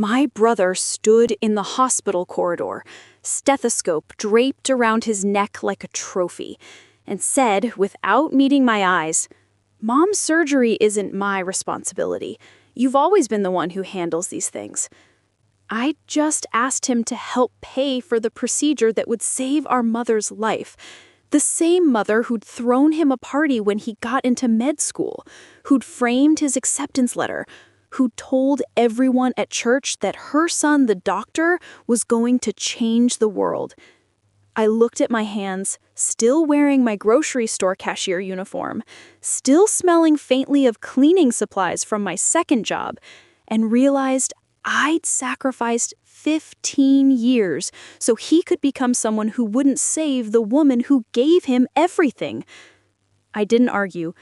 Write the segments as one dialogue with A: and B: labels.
A: My brother stood in the hospital corridor, stethoscope draped around his neck like a trophy, and said, without meeting my eyes, "Mom's surgery isn't my responsibility. You've always been the one who handles these things." I just asked him to help pay for the procedure that would save our mother's life. The same mother who'd thrown him a party when he got into med school, who'd framed his acceptance letter, who told everyone at church that her son, the doctor, was going to change the world. I looked at my hands, still wearing my grocery store cashier uniform, still smelling faintly of cleaning supplies from my second job, and realized I'd sacrificed 15 years so he could become someone who wouldn't save the woman who gave him everything. I didn't argue.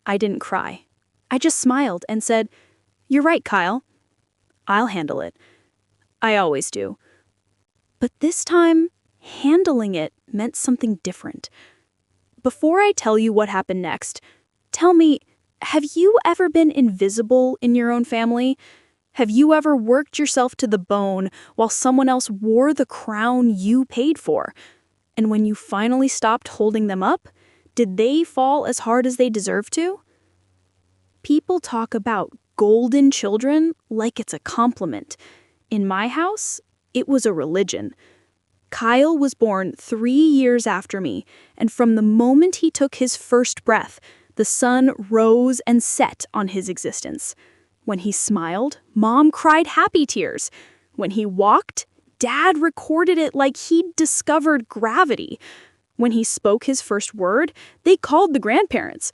A: I didn't cry. I just smiled and said, "You're right, Kyle. I'll handle it. I always do." But this time, handling it meant something different. Before I tell you what happened next, tell me, have you ever been invisible in your own family? Have you ever worked yourself to the bone while someone else wore the crown you paid for? And when you finally stopped holding them up, did they fall as hard as they deserved to? People talk about golden children like it's a compliment. In my house, it was a religion. Kyle was born 3 years after me, and from the moment he took his first breath, the sun rose and set on his existence. When he smiled, Mom cried happy tears. When he walked, Dad recorded it like he'd discovered gravity. When he spoke his first word, they called the grandparents.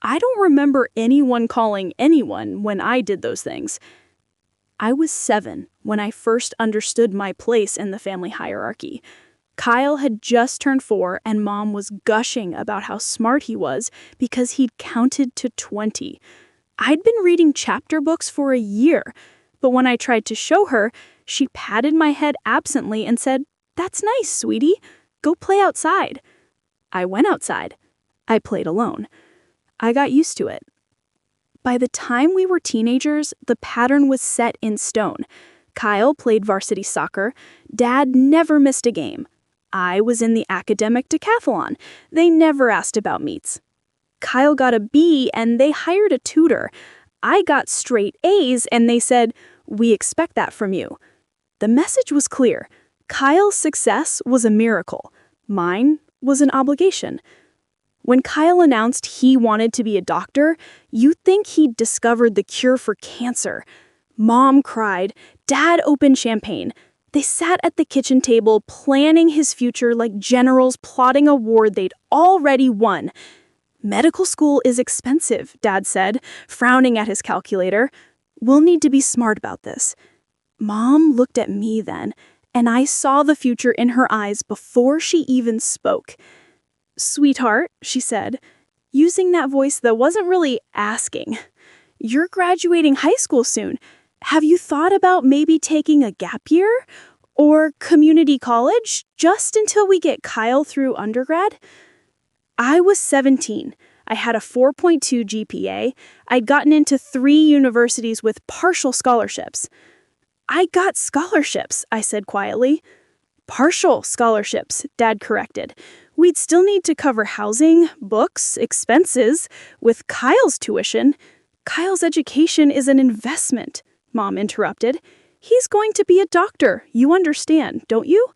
A: I don't remember anyone calling anyone when I did those things. I was 7 when I first understood my place in the family hierarchy. Kyle had just turned 4 and Mom was gushing about how smart he was because he'd counted to 20. I'd been reading chapter books for a year, but when I tried to show her, she patted my head absently and said, "That's nice, sweetie. Go play outside." I went outside. I played alone. I got used to it. By the time we were teenagers, the pattern was set in stone. Kyle played varsity soccer. Dad never missed a game. I was in the academic decathlon. They never asked about meets. Kyle got a B and they hired a tutor. I got straight A's and they said, "We expect that from you." The message was clear. Kyle's success was a miracle. Mine was an obligation. When Kyle announced he wanted to be a doctor, you'd think he'd discovered the cure for cancer. Mom cried. Dad opened champagne. They sat at the kitchen table planning his future like generals plotting a war they'd already won. "Medical school is expensive," Dad said, frowning at his calculator. "We'll need to be smart about this." Mom looked at me then, and I saw the future in her eyes before she even spoke. "Sweetheart," she said, using that voice that wasn't really asking, "you're graduating high school soon. Have you thought about maybe taking a gap year? Or community college, just until we get Kyle through undergrad?" I was 17. I had a 4.2 GPA. I'd gotten into 3 universities with partial scholarships. "I got scholarships," I said quietly. "Partial scholarships," Dad corrected. "We'd still need to cover housing, books, expenses. With Kyle's tuition." "Kyle's education is an investment," Mom interrupted. "He's going to be a doctor, you understand, don't you?"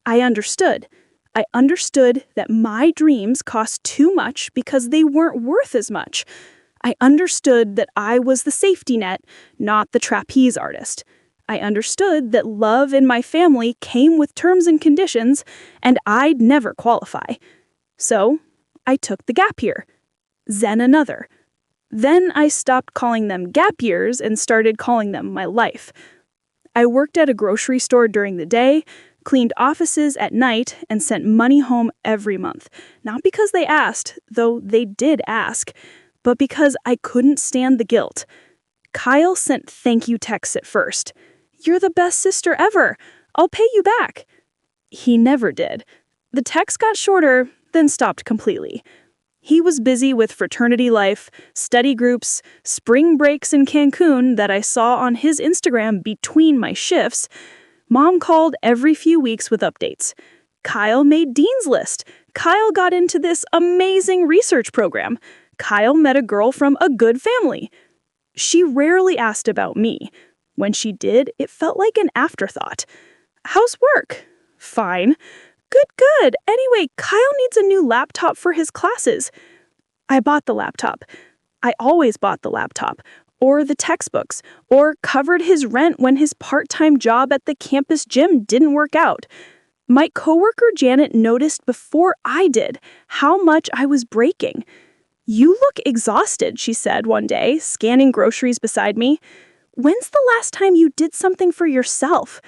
A: I understood. I understood that my dreams cost too much because they weren't worth as much. I understood that I was the safety net, not the trapeze artist. I understood that love in my family came with terms and conditions, and I'd never qualify. So I took the gap year, then another. Then I stopped calling them gap years and started calling them my life. I worked at a grocery store during the day, cleaned offices at night, and sent money home every month. Not because they asked, though they did ask, but because I couldn't stand the guilt. Kyle sent thank you texts at first. "You're the best sister ever. I'll pay you back." He never did. The text got shorter, then stopped completely. He was busy with fraternity life, study groups, spring breaks in Cancun that I saw on his Instagram between my shifts. Mom called every few weeks with updates. Kyle made Dean's List. Kyle got into this amazing research program. Kyle met a girl from a good family. She rarely asked about me. When she did, it felt like an afterthought. How's work? Fine. Good. Anyway, Kyle needs a new laptop for his classes. I bought the laptop. I always bought the laptop, or the textbooks, or covered his rent when his part-time job at the campus gym didn't work out. My coworker Janet noticed before I did how much I was breaking. "You look exhausted," she said one day, scanning groceries beside me. "When's the last time you did something for yourself?"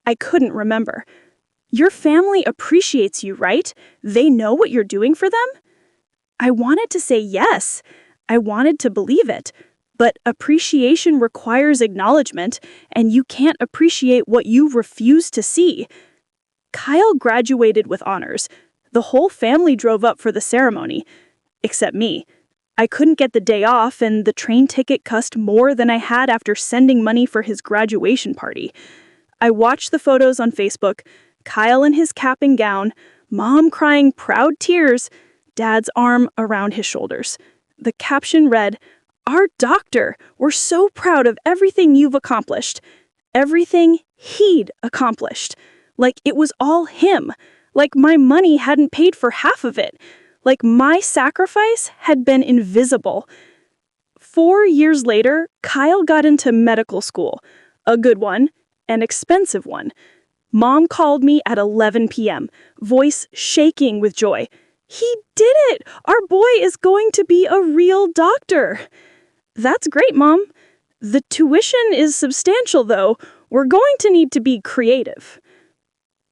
A: I couldn't remember. "Your family appreciates you, right? They know what you're doing for them?" I wanted to say yes. I wanted to believe it. But appreciation requires acknowledgement, and you can't appreciate what you refuse to see. Kyle graduated with honors. The whole family drove up for the ceremony. Except me. I couldn't get the day off, and the train ticket cost more than I had after sending money for his graduation party. I watched the photos on Facebook. Kyle in his cap and gown, Mom crying proud tears, Dad's arm around his shoulders. The caption read, "Our doctor, we're so proud of everything you've accomplished." Everything he'd accomplished. Like it was all him. Like my money hadn't paid for half of it. Like my sacrifice had been invisible. 4 years later, Kyle got into medical school. A good one, an expensive one. Mom called me at 11 p.m., voice shaking with joy. "He did it! Our boy is going to be a real doctor." "That's great, Mom. The tuition is substantial, though. We're going to need to be creative."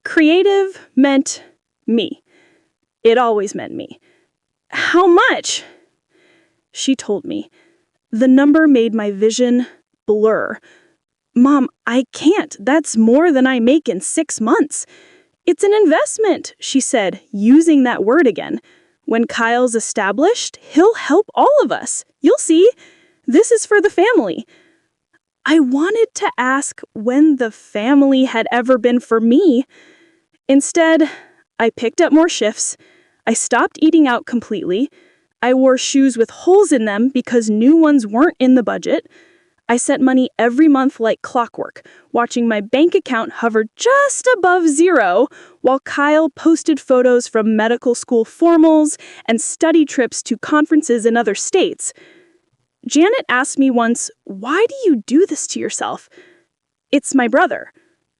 A: Creative meant me. It always meant me. "How much?" She told me. The number made my vision blur. "Mom, I can't. That's more than I make in 6 months." "It's an investment," she said, using that word again. "When Kyle's established, he'll help all of us. You'll see. This is for the family." I wanted to ask when the family had ever been for me. Instead, I picked up more shifts. I stopped eating out completely. I wore shoes with holes in them because new ones weren't in the budget. I sent money every month like clockwork, watching my bank account hover just above zero while Kyle posted photos from medical school formals and study trips to conferences in other states. Janet asked me once, "Why do you do this to yourself?" "It's my brother."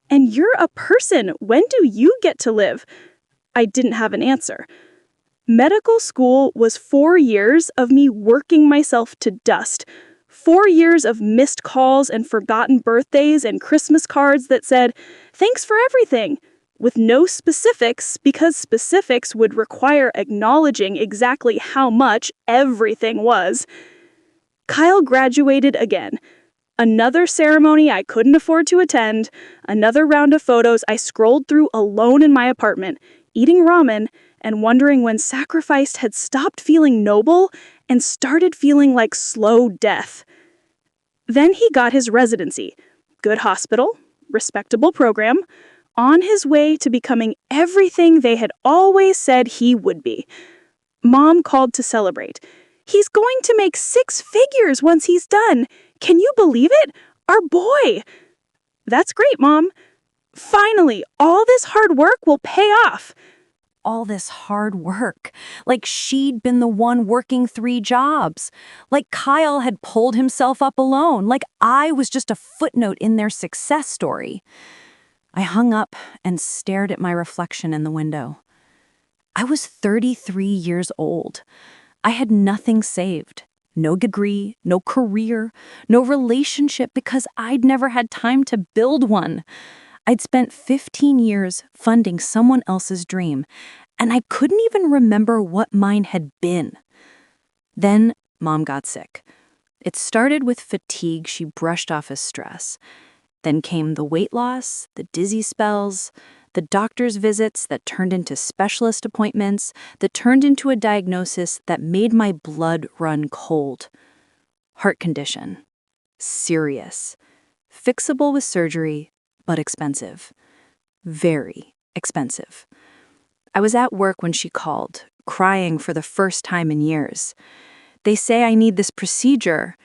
A: "And you're a person. When do you get to live?" I didn't have an answer. Medical school was 4 years of me working myself to dust. 4 years of missed calls and forgotten birthdays and Christmas cards that said, "Thanks for everything," with no specifics because specifics would require acknowledging exactly how much everything was. Kyle graduated again. Another ceremony I couldn't afford to attend, another round of photos I scrolled through alone in my apartment, eating ramen and wondering when sacrifice had stopped feeling noble and started feeling like slow death. Then he got his residency. Good hospital, respectable program, on his way to becoming everything they had always said he would be. Mom called to celebrate. "He's going to make 6 figures once he's done. Can you believe it? Our boy." "That's great, Mom. Finally, all this hard work will pay off."
B: All this hard work, like she'd been the one working 3 jobs, like Kyle had pulled himself up alone, like I was just a footnote in their success story. I hung up and stared at my reflection in the window. I was 33 years old. I had nothing saved. No degree, no career, no relationship because I'd never had time to build one. I'd spent 15 years funding someone else's dream, and I couldn't even remember what mine had been. Then Mom got sick. It started with fatigue she brushed off as stress. Then came the weight loss, the dizzy spells, The doctor's visits that turned into specialist appointments, that turned into a diagnosis that made my blood run cold. Heart condition. Serious. Fixable with surgery, but expensive. Very expensive. I was at work when she called, crying for the first time in years. They say I need this procedure.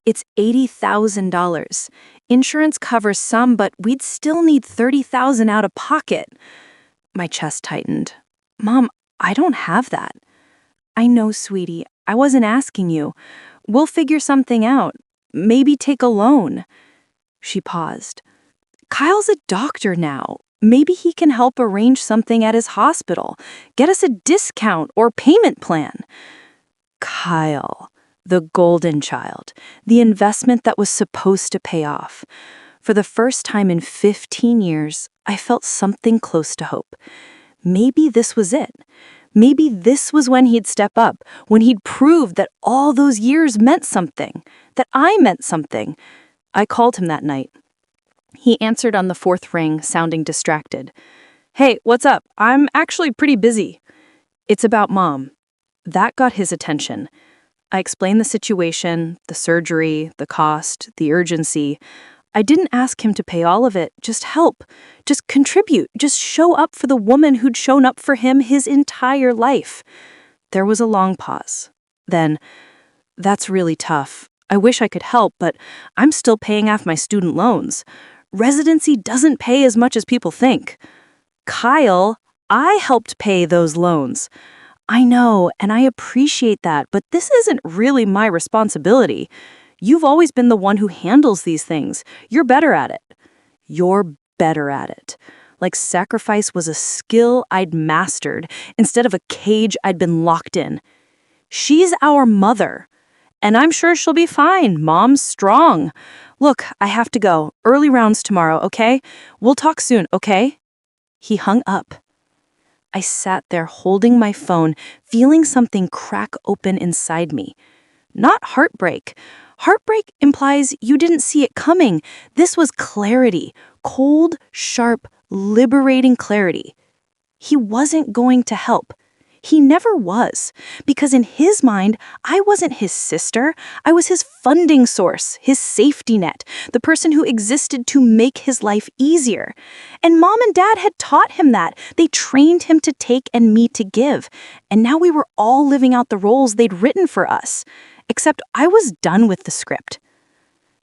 B: It's $80,000. Insurance covers some, but we'd still need $30,000 out of pocket. My chest tightened. Mom, I don't have that. I know, sweetie. I wasn't asking you. We'll figure something out. Maybe take a loan. She paused. Kyle's a doctor now. Maybe he can help arrange something at his hospital. Get us a discount or payment plan. Kyle. The golden child, the investment that was supposed to pay off. For the first time in 15 years, I felt something close to hope. Maybe this was it. Maybe this was when he'd step up, when he'd prove that all those years meant something, that I meant something. I called him that night. He answered on the fourth ring, sounding distracted. Hey, what's up? I'm actually pretty busy. It's about Mom. That got his attention. I explained the situation, the surgery, the cost, the urgency. I didn't ask him to pay all of it, just help, just contribute, just show up for the woman who'd shown up for him his entire life. There was a long pause. Then, that's really tough. I wish I could help, but I'm still paying off my student loans. Residency doesn't pay as much as people think. Kyle, I helped pay those loans. I know, and I appreciate that, but this isn't really my responsibility. You've always been the one who handles these things. You're better at it. You're better at it. Like sacrifice was a skill I'd mastered instead of a cage I'd been locked in. She's our mother, and I'm sure she'll be fine. Mom's strong. Look, I have to go. Early rounds tomorrow, okay? We'll talk soon, okay? He hung up. I sat there holding my phone, feeling something crack open inside me. Not heartbreak. Heartbreak implies you didn't see it coming. This was clarity. Cold, sharp, liberating clarity. He wasn't going to help. He never was. Because in his mind, I wasn't his sister. I was his funding source, his safety net, the person who existed to make his life easier. And Mom and Dad had taught him that. They trained him to take and me to give. And now we were all living out the roles they'd written for us. Except I was done with the script.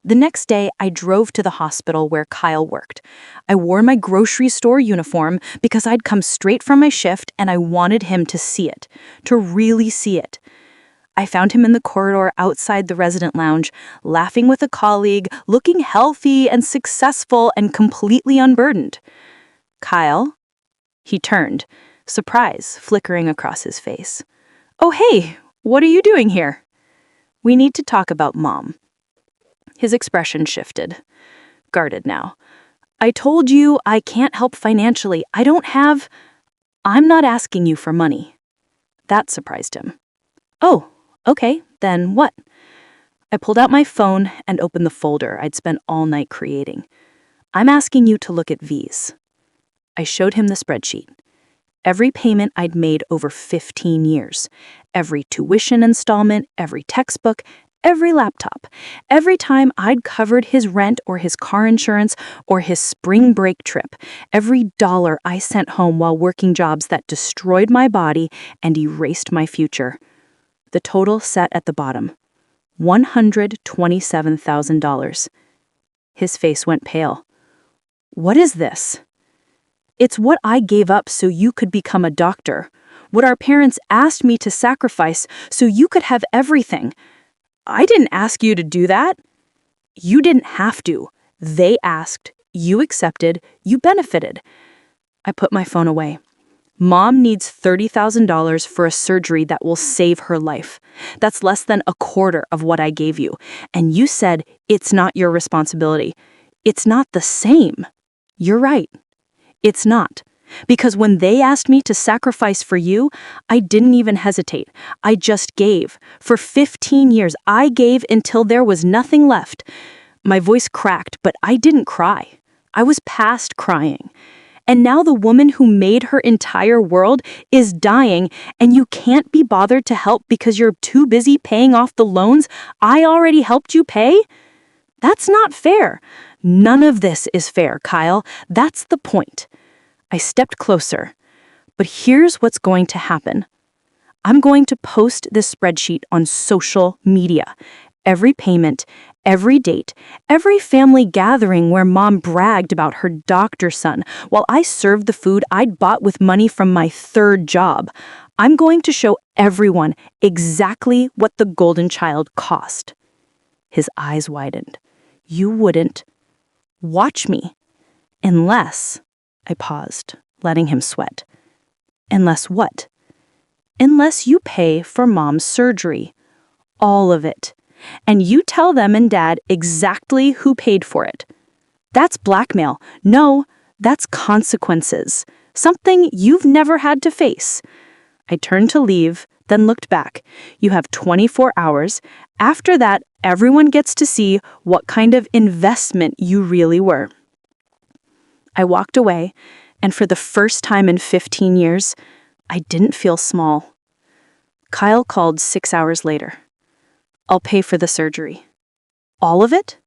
B: The next day, I drove to the hospital where Kyle worked. I wore my grocery store uniform because I'd come straight from my shift and I wanted him to see it, to really see it. I found him in the corridor outside the resident lounge, laughing with a colleague, looking healthy and successful and completely unburdened. Kyle? He turned, surprise flickering across his face. Oh, hey, what are you doing here? We need to talk about Mom. His expression shifted. Guarded now. I told you I can't help financially. I'm not asking you for money. That surprised him. Oh, okay, then what? I pulled out my phone and opened the folder I'd spent all night creating. I'm asking you to look at these. I showed him the spreadsheet. Every payment I'd made over 15 years. Every tuition installment, every textbook, every laptop, every time I'd covered his rent or his car insurance or his spring break trip, every dollar I sent home while working jobs that destroyed my body and erased my future. The total sat at the bottom, $127,000. His face went pale. What is this? It's what I gave up so you could become a doctor, what our parents asked me to sacrifice so you could have everything. I didn't ask you to do that. You didn't have to. They asked, you accepted, you benefited. I put my phone away. Mom needs $30,000 for a surgery that will save her life. That's less than a quarter of what I gave you. And you said, it's not your responsibility. It's not the same. You're right. It's not. Because when they asked me to sacrifice for you, I didn't even hesitate. I just gave. For 15 years, I gave until there was nothing left. My voice cracked, but I didn't cry. I was past crying.
A: And now the woman who made her entire world is dying, and you can't be bothered to help because you're too busy paying off the loans I already helped you pay? That's not fair. None of this is fair, Kyle. That's the point. I stepped closer. But here's what's going to happen. I'm going to post this spreadsheet on social media. Every payment, every date, every family gathering where Mom bragged about her doctor son while I served the food I'd bought with money from my third job. I'm going to show everyone exactly what the golden child cost. His eyes widened. You wouldn't. Watch me. Unless, I paused, letting him sweat. Unless what? Unless you pay for Mom's surgery. All of it. And you tell them and Dad exactly who paid for it. That's blackmail. No, that's consequences. Something you've never had to face. I turned to leave, then looked back. You have 24 hours. After that, everyone gets to see what kind of investment you really were. I walked away, and for the first time in 15 years, I didn't feel small. Kyle called 6 hours later. I'll pay for the surgery. All of it?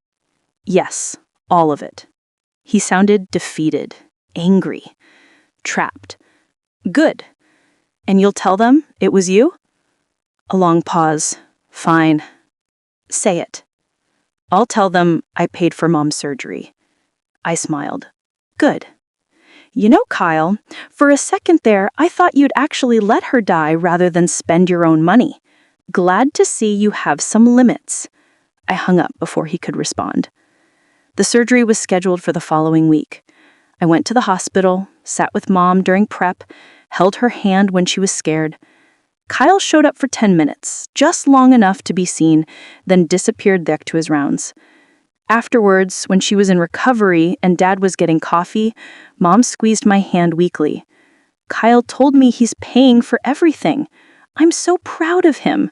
A: Yes, all of it. He sounded defeated, angry, trapped. Good. And you'll tell them it was you? A long pause. Fine. Say it. I'll tell them I paid for Mom's surgery. I smiled. Good. You know, Kyle, for a second there, I thought you'd actually let her die rather than spend your own money. Glad to see you have some limits. I hung up before he could respond. The surgery was scheduled for the following week. I went to the hospital, sat with Mom during prep, held her hand when she was scared. Kyle showed up for 10 minutes, just long enough to be seen, then disappeared back to his rounds. Afterwards, when she was in recovery and Dad was getting coffee, Mom squeezed my hand weakly. Kyle told me he's paying for everything. I'm so proud of him.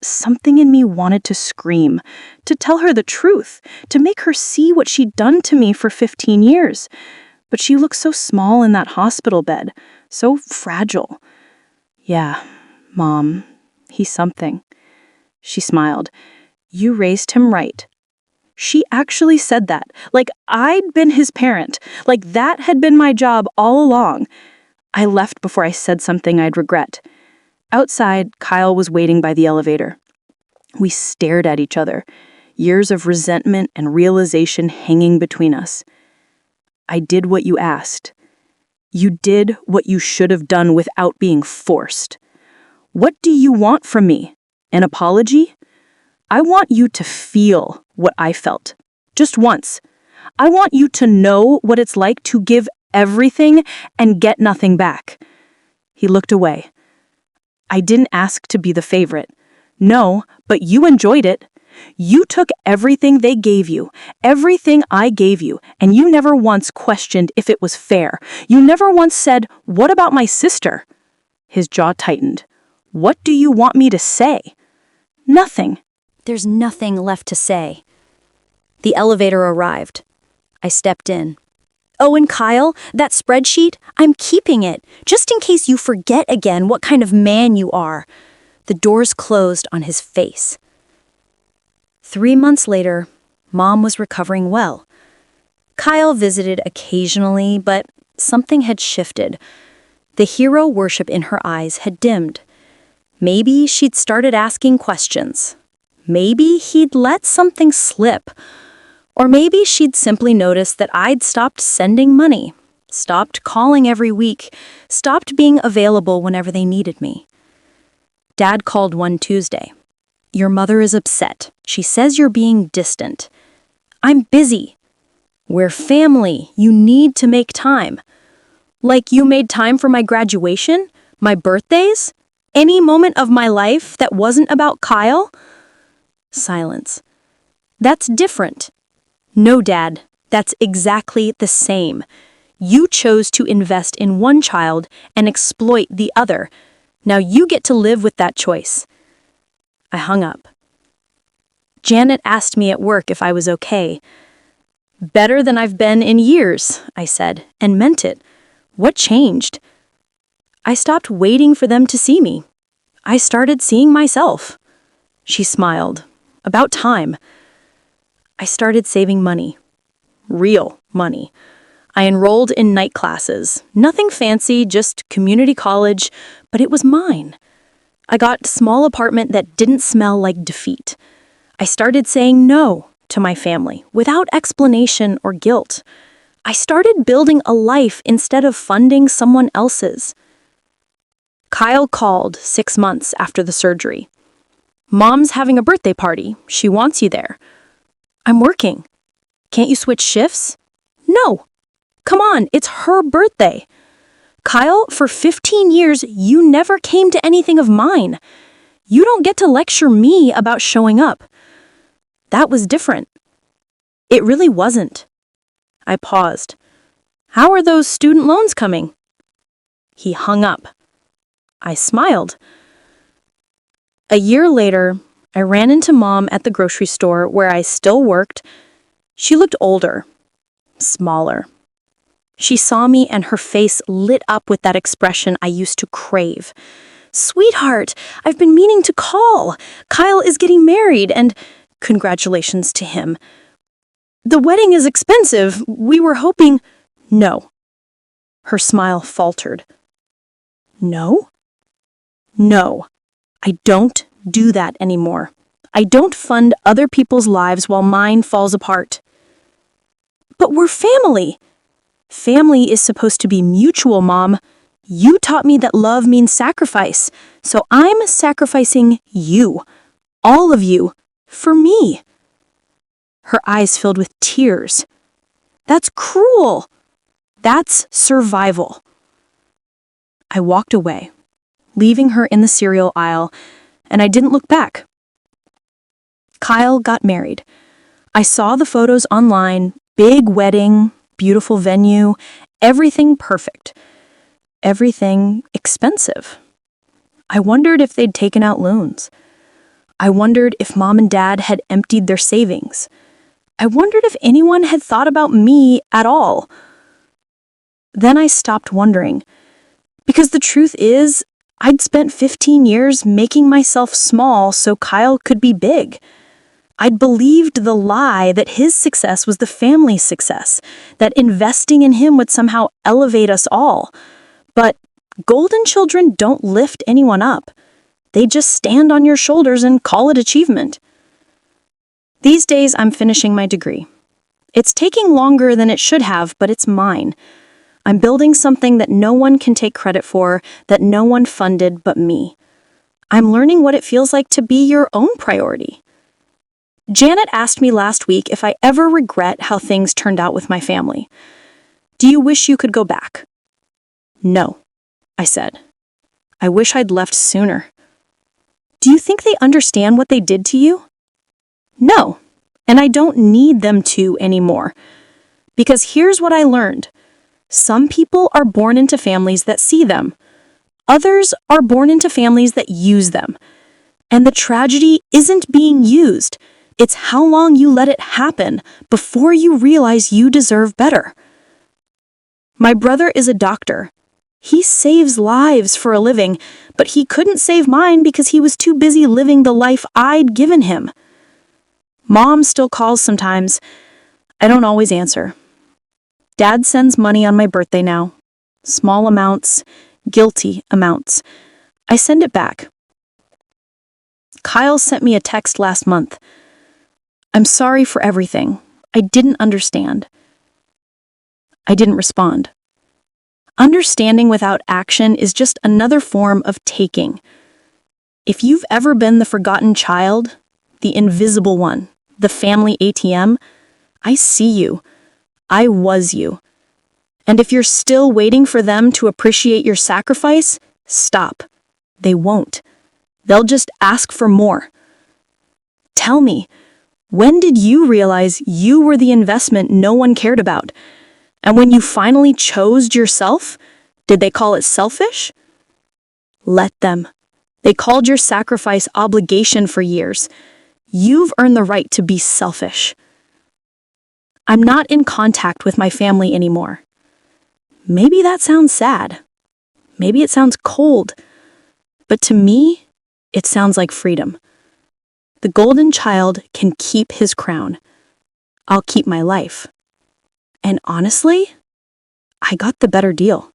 A: Something in me wanted to scream, to tell her the truth, to make her see what she'd done to me for 15 years. But she looked so small in that hospital bed, so fragile. Yeah, Mom, he's something. She smiled. You raised him right. She actually said that, like I'd been his parent, like that had been my job all along. I left before I said something I'd regret. Outside, Kyle was waiting by the elevator. We stared at each other, years of resentment and realization hanging between us. I did what you asked. You did what you should have done without being forced. What do you want from me? An apology? I want you to feel what I felt. Just once. I want you to know what it's like to give everything and get nothing back. He looked away. I didn't ask to be the favorite. No, but you enjoyed it. You took everything they gave you, everything I gave you, and you never once questioned if it was fair. You never once said, "What about my sister?" His jaw tightened. What do you want me to say? Nothing.
B: There's nothing left to say. The elevator arrived. I stepped in. Oh, and Kyle, that spreadsheet, I'm keeping it, just in case you forget again what kind of man you are. The doors closed on his face. 3 months later, Mom was recovering well. Kyle visited occasionally, but something had shifted. The hero worship in her eyes had dimmed. Maybe she'd started asking questions. Maybe he'd let something slip. Or maybe she'd simply noticed that I'd stopped sending money, stopped calling every week, stopped being available whenever they needed me. Dad called one Tuesday. Your mother is upset. She says you're being distant. I'm busy. We're family. You need to make time. Like you made time for my graduation, my birthdays, any moment of my life that wasn't about Kyle? Silence. That's different. No, Dad, that's exactly the same. You chose to invest in one child and exploit the other. Now you get to live with that choice. I hung up. Janet asked me at work if I was okay.
A: Better than I've been in years, I said, and meant it. What changed? I stopped waiting for them to see me. I started seeing myself. She smiled. About time. I started saving money. Real money. I enrolled in night classes. Nothing fancy, just community college, but it was mine. I got a small apartment that didn't smell like defeat. I started saying no to my family without explanation or guilt. I started building a life instead of funding someone else's. Kyle called 6 months after the surgery. Mom's having a birthday party. She wants you there. I'm working. Can't you switch shifts? No. Come on, it's her birthday. Kyle, for 15 years, you never came to anything of mine. You don't get to lecture me about showing up. That was different. It really wasn't. I paused. How are those student loans coming? He hung up. I smiled. A year later, I ran into Mom at the grocery store where I still worked. She looked older, smaller. She saw me and her face lit up with that expression I used to crave. Sweetheart, I've been meaning to call. Kyle is getting married and congratulations to him. The wedding is expensive. We were hoping... No. Her smile faltered. No? No. I don't do that anymore. I don't fund other people's lives while mine falls apart. But we're family. Family is supposed to be mutual, Mom. You taught me that love means sacrifice, so I'm sacrificing you, all of you, for me. Her eyes filled with tears. That's cruel. That's survival. I walked away, leaving her in the cereal aisle, and I didn't look back. Kyle got married. I saw the photos online, big wedding, beautiful venue, everything perfect. Everything expensive. I wondered if they'd taken out loans. I wondered if Mom and Dad had emptied their savings. I wondered if anyone had thought about me at all. Then I stopped wondering, because the truth is, I'd spent 15 years making myself small so Kyle could be big. I'd believed the lie that his success was the family's success, that investing in him would somehow elevate us all. But golden children don't lift anyone up. They just stand on your shoulders and call it achievement. These days, I'm finishing my degree. It's taking longer than it should have, but it's mine. I'm building something that no one can take credit for, that no one funded but me. I'm learning what it feels like to be your own priority. Janet asked me last week if I ever regret how things turned out with my family. Do you wish you could go back? No, I said. I wish I'd left sooner. Do you think they understand what they did to you? No, and I don't need them to anymore. Because here's what I learned. Some people are born into families that see them. Others are born into families that use them. And the tragedy isn't being used. It's how long you let it happen before you realize you deserve better. My brother is a doctor. He saves lives for a living, but he couldn't save mine because he was too busy living the life I'd given him. Mom still calls sometimes. I don't always answer. Dad sends money on my birthday now. Small amounts, guilty amounts. I send it back. Kyle sent me a text last month. I'm sorry for everything. I didn't understand. I didn't respond. Understanding without action is just another form of taking. If you've ever been the forgotten child, the invisible one, the family ATM, I see you. I was you. And if you're still waiting for them to appreciate your sacrifice, stop. They won't. They'll just ask for more. Tell me, when did you realize you were the investment no one cared about? And when you finally chose yourself, did they call it selfish? Let them. They called your sacrifice obligation for years. You've earned the right to be selfish. I'm not in contact with my family anymore. Maybe that sounds sad. Maybe it sounds cold. But to me, it sounds like freedom. The golden child can keep his crown. I'll keep my life. And honestly, I got the better deal.